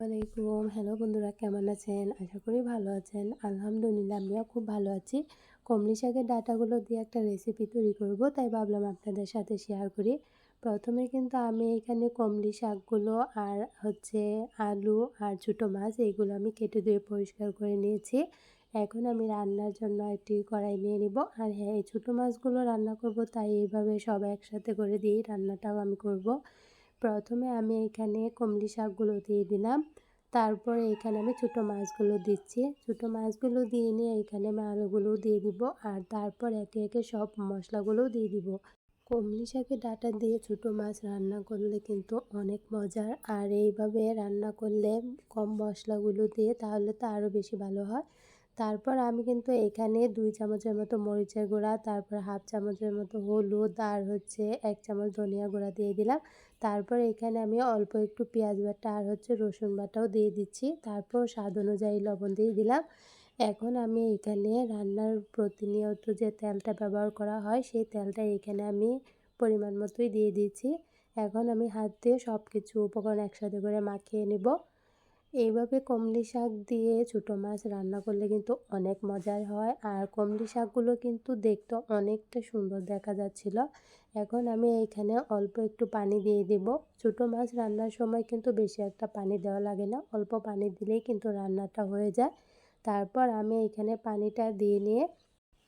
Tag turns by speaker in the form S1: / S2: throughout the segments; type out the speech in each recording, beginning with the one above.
S1: ওয়ালাইকুম। হ্যালো বন্ধুরা, কেমন আছেন? আশা করি ভালো আছেন। আলহামদুলিল্লাহ আমিও খুব ভালো আছি। কমলি শাকের ডাঁটাগুলো দিয়ে একটা রেসিপি তৈরি করব, তাই ভাবলাম আপনাদের সাথে শেয়ার করি। প্রথমে কিন্তু আমি এখানে কমলি শাকগুলো আর আলু আর ছোটো মাছ এইগুলো আমি কেটে ধুয়ে পরিষ্কার করে নিয়েছি। এখন আমি রান্নার জন্য একটি কড়াই নিয়ে নিব। আর হ্যাঁ, এই ছোটো মাছগুলো রান্না করব, তাই এইভাবে সব একসাথে করে দিয়েই রান্নাটাও আমি করব। প্রথমে আমি এখানে কমলি শাকগুলো দিয়ে দিলাম। তারপরে এখানে আমি ছোটো মাছগুলো দিচ্ছি। ছোটো মাছগুলো দিয়ে নিয়ে এখানে আমি আলুগুলোও দিয়ে দিব। আর তারপর একে একে সব মশলাগুলোও দিয়ে দিব। কমলি শাকের ডাঁটা দিয়ে ছোটো মাছ রান্না করলে কিন্তু অনেক মজার। আর এইভাবে রান্না করলে কম মশলাগুলো দিয়ে তাহলে তো আরও বেশি ভালো হয়। তারপর আমি কিন্তু এখানে 2 চামচের মতো মরিচের গুঁড়া, তারপর হাফ চামচের মতো হলুদ আর 1 চামচ ধনিয়া গুঁড়া দিয়ে দিলাম। তারপর এখানে আমি অল্প একটু পেঁয়াজ বাটা আর রসুন বাটাও দিয়ে দিচ্ছি। তারপর স্বাদ অনুযায়ী লবণ দিয়ে দিলাম। এখন আমি এখানে রান্নার প্রতিনিয়ত যে তেলটা ব্যবহার করা হয়, সেই তেলটা এখানে আমি পরিমাণ মতোই দিয়ে দিচ্ছি। এখন আমি হাত দিয়ে সব কিছু উপকরণ একসাথে করে মাখিয়ে নেব। এইভাবে কমলি শাক দিয়ে ছোটো মাছ রান্না করলে কিন্তু অনেক মজার হয়। আর কমলি শাকগুলো কিন্তু দেখতে অনেকটা সুন্দর দেখা যাচ্ছিল। এখন আমি এইখানে অল্প একটু পানি দিয়ে দেব। ছোটো মাছ রান্নার সময় কিন্তু বেশি একটা পানি দেওয়া লাগে না, অল্প পানি দিলেই কিন্তু রান্নাটা হয়ে যায়। তারপর আমি এখানে পানিটা দিয়ে নিয়ে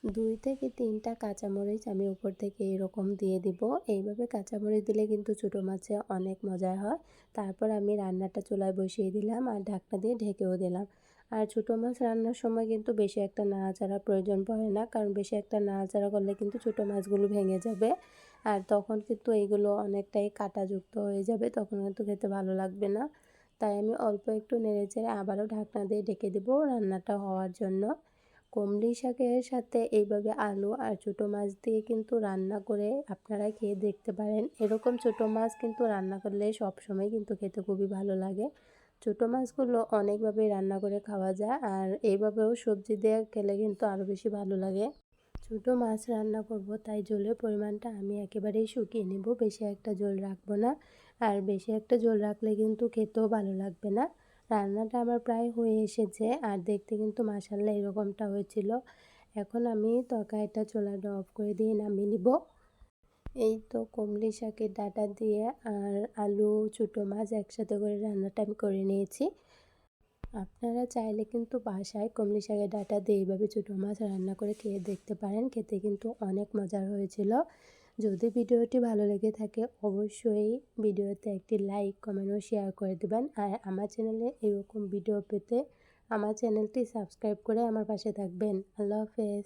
S1: 2 থেকে 3টা কাঁচামরিচ আমি উপর থেকে এরকম দিয়ে দিব। এইভাবে কাঁচামরিচ দিলে কিন্তু ছোটো মাছে অনেক মজার হয়। তারপর আমি রান্নাটা চুলায় বসিয়ে দিলাম আর ঢাকনা দিয়ে ঢেকেও দিলাম। আর ছোটো মাছ রান্নার সময় কিন্তু বেশি একটা নাড়াচাড়ার প্রয়োজন পড়ে না, কারণ বেশি একটা নাড়াচাড়া করলে কিন্তু ছোটো মাছগুলো ভেঙে যাবে। আর তখন কিন্তু এইগুলো অনেকটাই কাঁটাযুক্ত হয়ে যাবে, তখন কিন্তু খেতে ভালো লাগবে না। তাই আমি অল্প একটু নেড়েচেড়ে আবারও ঢাকনা দিয়ে ঢেকে দেবো রান্নাটা হওয়ার জন্য। কমলি শাকের সাথে এইভাবে আলু আর ছোটো মাছ দিয়ে কিন্তু রান্না করে আপনারা খেয়ে দেখতে পারেন। এরকম ছোটো মাছ কিন্তু রান্না করলে সবসময় কিন্তু খেতে খুবই ভালো লাগে। ছোটো মাছগুলো অনেকভাবেই রান্না করে খাওয়া যায়, আর এইভাবেও সবজি দিয়ে খেলে কিন্তু আরও বেশি ভালো লাগে। ছোটো মাছ রান্না করব, তাই ঝোলের পরিমাণটা আমি একেবারেই শুকিয়ে নেব, বেশি একটা ঝোল রাখবো না। আর বেশি একটা ঝোল রাখলে কিন্তু খেতেও ভালো লাগবে না। রান্নাটা আমার প্রায় হয়ে এসেছে, আর দেখতে কিন্তু মাশাআল্লাহ এরকমটা হয়েছিল। এখন আমি তরকারিটা চুলাটা অফ করে দিয়ে নামিয়ে নিব। এই তো কমলি শাকের ডাঁটা দিয়ে আর আলু ছোটো মাছ একসাথে করে রান্নাটা আমি করে নিয়েছি। আপনারা চাইলে কিন্তু বাসায় কমলি শাকের ডাঁটা দিয়ে এইভাবে ছোটো মাছ রান্না করে খেয়ে দেখতে পারেন, খেতে কিন্তু অনেক মজার হয়েছিল। যদি ভিডিওটি ভালো লেগে থাকে অবশ্যই ভিডিওতে একটি লাইক, কমেন্ট ও শেয়ার করে দেবেন। আর আমার চ্যানেলে এরকম ভিডিও পেতে আমার চ্যানেলটি সাবস্ক্রাইব করে আমার পাশে থাকবেন। আল্লাহ হাফেজ।